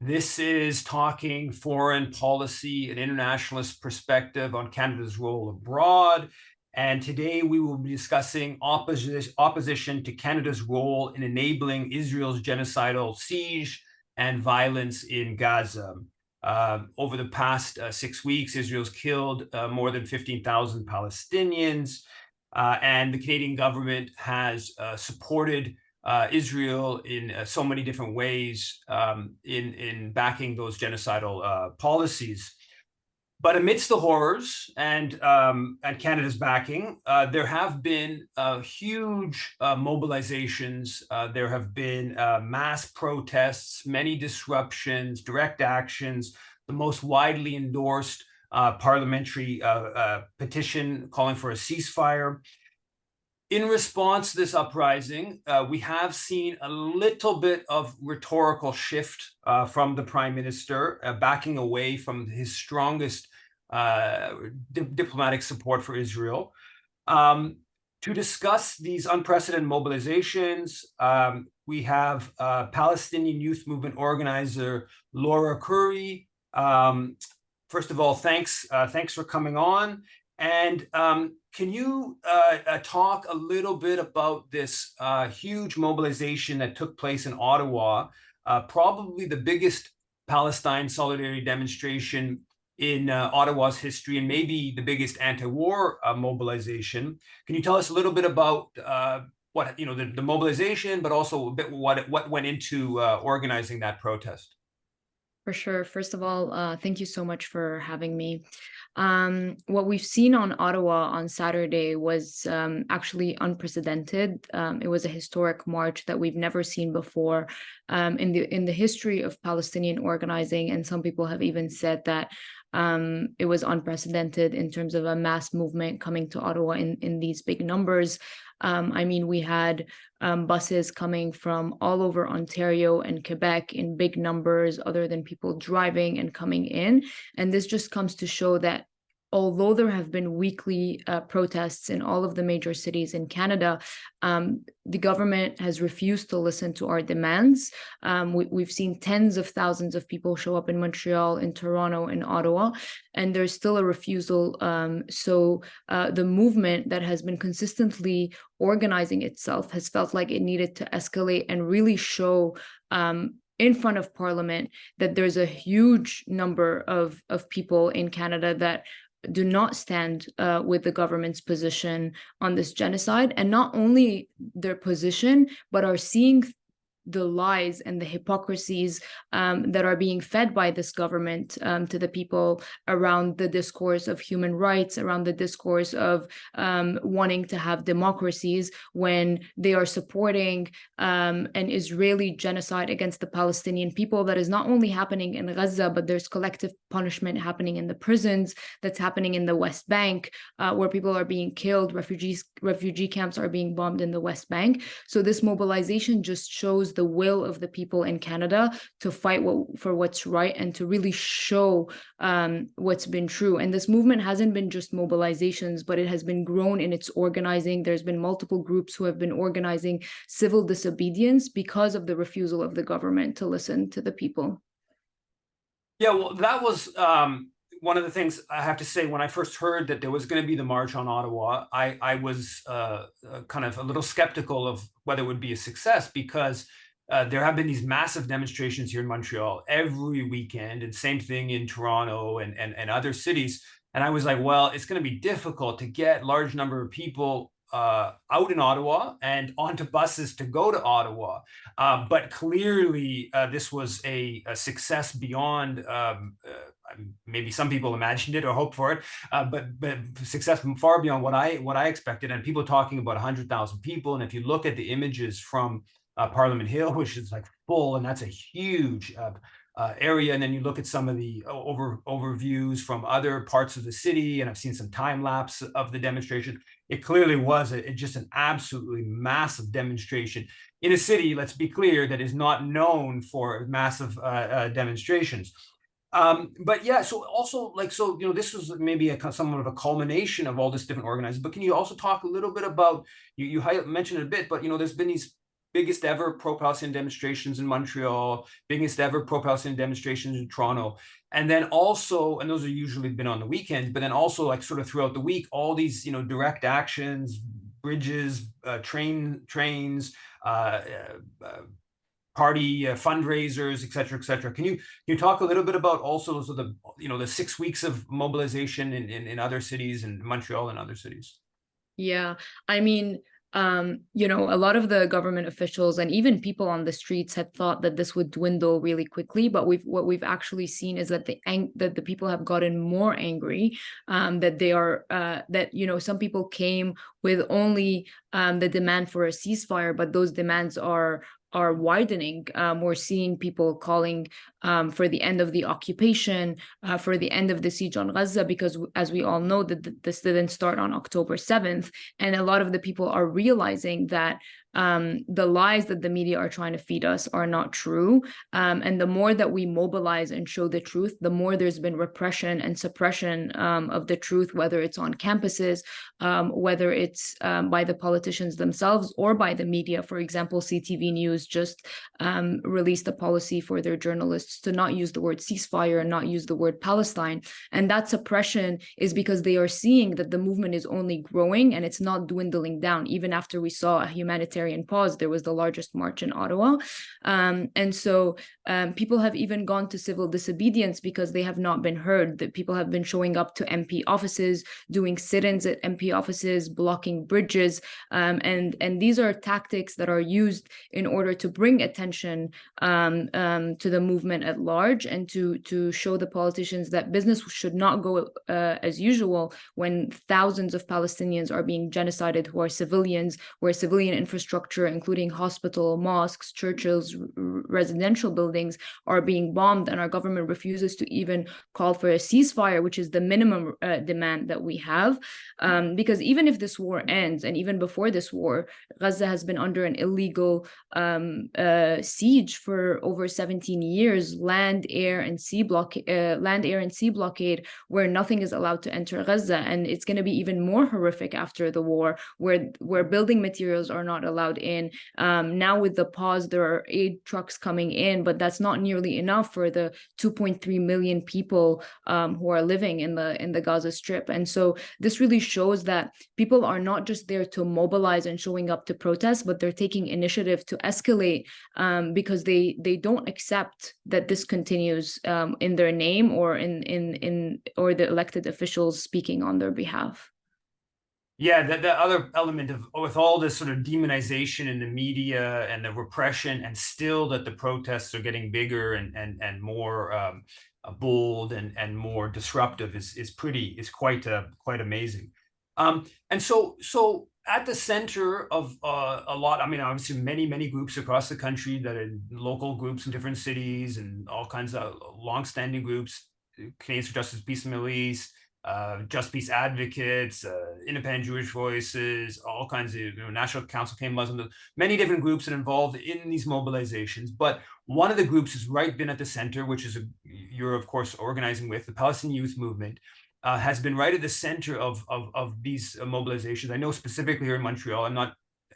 This is talking foreign policy, an internationalist perspective on Canada's role abroad. And today we will be discussing opposition to Canada's role in enabling Israel's genocidal siege and violence in Gaza. Over the past 6 weeks, Israel's killed more than 15,000 Palestinians, and the Canadian government has supported Israel in so many different ways in backing those genocidal policies. But amidst the horrors and Canada's backing, there have been huge mobilizations. There have been mass protests, many disruptions, direct actions. The most widely endorsed parliamentary petition calling for a ceasefire. In response to this uprising, we have seen a little bit of rhetorical shift from the Prime Minister, backing away from his strongest diplomatic support for Israel. To discuss these unprecedented mobilizations, we have Palestinian Youth Movement organizer Laura Khoury. First of all, thanks for coming on. And can you talk a little bit about this huge mobilization that took place in Ottawa, probably the biggest Palestine solidarity demonstration in Ottawa's history, and maybe the biggest anti-war mobilization? Can you tell us a little bit about what the mobilization, but also a bit what went into organizing that protest? For sure. First of all, thank you so much for having me. What we've seen on Ottawa on Saturday was actually unprecedented. It was a historic march that we've never seen before in the history of Palestinian organizing, and some people have even said that it was unprecedented in terms of a mass movement coming to Ottawa in these big numbers. I mean, we had buses coming from all over Ontario and Quebec in big numbers, other than people driving and coming in. And this just comes to show that although there have been weekly protests in all of the major cities in Canada, the government has refused to listen to our demands. We've seen tens of thousands of people show up in Montreal, in Toronto, in Ottawa, and there's still a refusal. So the movement that has been consistently organizing itself has felt like it needed to escalate and really show in front of Parliament that there's a huge number of people in Canada that do not stand with the government's position on this genocide, and not only their position, but are seeing the lies and the hypocrisies that are being fed by this government to the people around the discourse of human rights, around the discourse of wanting to have democracies, when they are supporting an Israeli genocide against the Palestinian people that is not only happening in Gaza, but there's collective punishment happening in the prisons, that's happening in the West Bank, where people are being killed, refugee camps are being bombed in the West Bank. So this mobilization just shows the will of the people in Canada to fight for what's right and to really show what's been true. And this movement hasn't been just mobilizations, but it has been grown in its organizing. There's been multiple groups who have been organizing civil disobedience because of the refusal of the government to listen to the people. Yeah, well, that was one of the things I have to say. When I first heard that there was going to be the march on Ottawa, I was kind of a little skeptical of whether it would be a success, because there have been these massive demonstrations here in Montreal every weekend, and same thing in Toronto and other cities. And I was like, well, it's going to be difficult to get large number of people out in Ottawa and onto buses to go to Ottawa. But clearly, this was a success beyond. Maybe some people imagined it or hoped for it, but success far beyond what I expected. And people talking about 100,000 people. And if you look at the images from Parliament Hill, which is like full, and that's a huge area, and then you look at some of the overviews from other parts of the city, and I've seen some time lapse of the demonstration. It clearly was just an absolutely massive demonstration in a city, let's be clear, that is not known for massive demonstrations. But yeah, so also this was maybe somewhat of a culmination of all this different organizing. But can you also talk a little bit about, you mentioned it a bit, but there's been these biggest ever pro-Palestinian demonstrations in Montreal, biggest ever pro-Palestinian demonstrations in Toronto. And then also, and those are usually been on the weekends, but then also like sort of throughout the week, all these, direct actions, bridges, trains, party fundraisers, et cetera, et cetera. Can you talk a little bit about also so the 6 weeks of mobilization in other cities, in Montreal and other cities? Yeah, I mean, a lot of the government officials and even people on the streets had thought that this would dwindle really quickly, but what we've actually seen is that the people have gotten more angry, that they are that some people came with only the demand for a ceasefire, but those demands are widening. We're seeing people calling for the end of the occupation, for the end of the siege on Gaza, because as we all know, that this didn't start on October 7th. And a lot of the people are realizing that the lies that the media are trying to feed us are not true. And the more that we mobilize and show the truth, the more there's been repression and suppression of the truth, whether it's on campuses, whether it's by the politicians themselves or by the media. For example, CTV News just released a policy for their journalists to not use the word ceasefire and not use the word Palestine. And that suppression is because they are seeing that the movement is only growing and it's not dwindling down. Even after we saw a humanitarian pause, there was the largest march in Ottawa. And so people have even gone to civil disobedience because they have not been heard. That people have been showing up to MP offices, doing sit-ins at MP offices, blocking bridges. And these are tactics that are used in order to bring attention to the movement at large, and to show the politicians that business should not go as usual when thousands of Palestinians are being genocided who are civilians, where civilian infrastructure, including hospital, mosques, churches, residential buildings, are being bombed, and our government refuses to even call for a ceasefire, which is the minimum demand that we have. Because even if this war ends, and even before this war, Gaza has been under an illegal siege for over 17 years, land, air, and sea blockade, where nothing is allowed to enter Gaza. And it's going to be even more horrific after the war, where building materials are not allowed in. Now with the pause, there are aid trucks coming in, but that's not nearly enough for the 2.3 million people who are living in the Gaza Strip. And so this really shows that people are not just there to mobilize and showing up to protest, but they're taking initiative to escalate, because they don't accept that this continues in their name or or the elected officials speaking on their behalf. Yeah, the other element of, with all this sort of demonization in the media and the repression, and still that the protests are getting bigger and more bold and more disruptive is quite amazing. And so at the center of a lot, I mean, obviously many groups across the country, that are local groups in different cities and all kinds of longstanding groups, Canadians for Justice, Peace in the Middle East, Just Peace Advocates, Independent Jewish Voices, all kinds of, National Council Came Muslim, many different groups that are involved in these mobilizations. But one of the groups has been at the center, which is you're of course organizing with, the Palestinian Youth Movement, has been right at the center of these mobilizations. I know specifically here in Montreal. I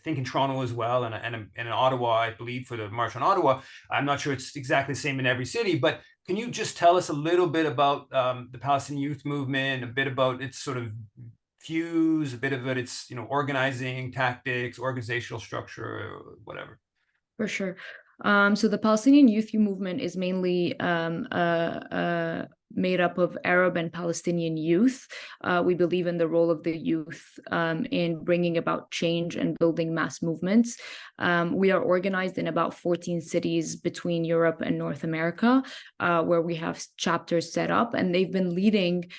think in Toronto as well, and in Ottawa, I believe, for the March on Ottawa. I'm not sure it's exactly the same in every city, but can you just tell us a little bit about the Palestinian Youth Movement, a bit about its sort of views, a bit of its organizing tactics, organizational structure, whatever? For sure. So the Palestinian Youth Movement is mainly made up of Arab and Palestinian youth. We believe in the role of the youth in bringing about change and building mass movements. We are organized in about 14 cities between Europe and North America, where we have chapters set up, and they've been leading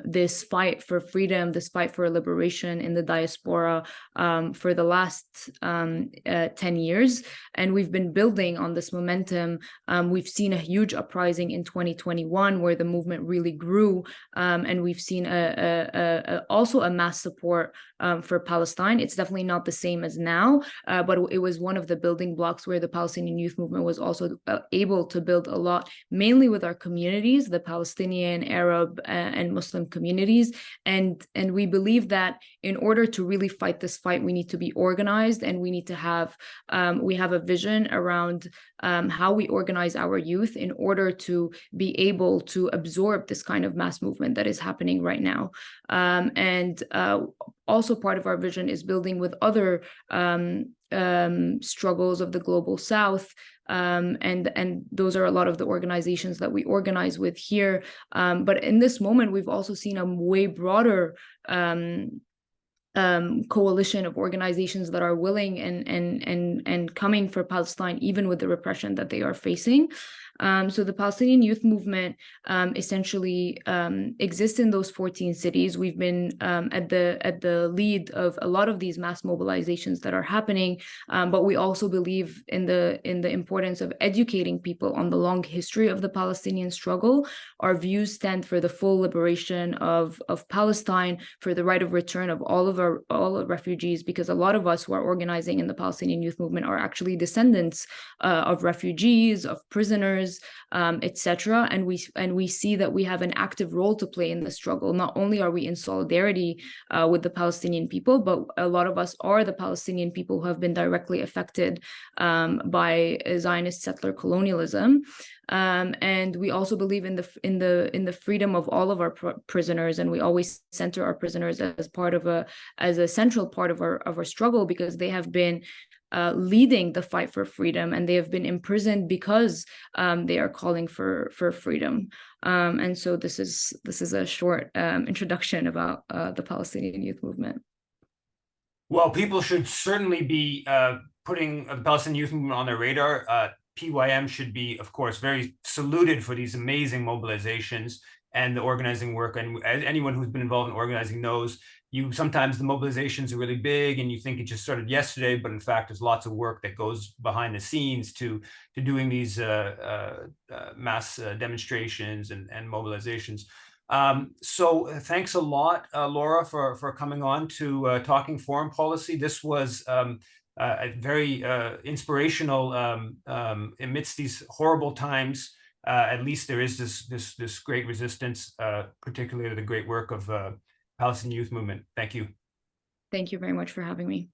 this fight for freedom, this fight for liberation in the diaspora for the last 10 years. And we've been building on this momentum. We've seen a huge uprising in 2021, where the movement really grew, and we've seen also a mass support for Palestine. It's definitely not the same as now, but it was one of the building blocks where the Palestinian Youth Movement was also able to build a lot, mainly with our communities, the Palestinian, Arab, and Muslim communities. And we believe that in order to really fight this fight, we need to be organized, and we need to have we have a vision around how we organize our youth in order to be able to absorb this kind of mass movement that is happening right now. And also part of our vision is building with other struggles of the global South, and those are a lot of the organizations that we organize with here. But in this moment, we've also seen a way broader coalition of organizations that are willing and coming for Palestine, even with the repression that they are facing. So the Palestinian Youth Movement essentially exists in those 14 cities. We've been at the lead of a lot of these mass mobilizations that are happening, but we also believe in the importance of educating people on the long history of the Palestinian struggle. Our views stand for the full liberation of Palestine, for the right of return of all of refugees, because a lot of us who are organizing in the Palestinian Youth Movement are actually descendants of refugees, of prisoners, etc. And we see that we have an active role to play in the struggle. Not only are we in solidarity with the Palestinian people, but a lot of us are the Palestinian people who have been directly affected by Zionist settler colonialism. And we also believe in the freedom of all of our prisoners, and we always center our prisoners as a central part of our struggle, because they have been leading the fight for freedom, and they have been imprisoned because they are calling for freedom. And so this is a short introduction about the Palestinian Youth Movement. Well, people should certainly be putting the Palestinian Youth Movement on their radar. PYM should be, of course, very saluted for these amazing mobilizations and the organizing work. And anyone who's been involved in organizing knows, sometimes the mobilizations are really big and you think it just started yesterday, but in fact, there's lots of work that goes behind the scenes to doing these mass demonstrations and mobilizations. So thanks a lot, Laura, for coming on to Talking Foreign Policy. This was very inspirational amidst these horrible times. At least there is this great resistance, particularly the great work of Palestinian Youth Movement. Thank you. Thank you very much for having me.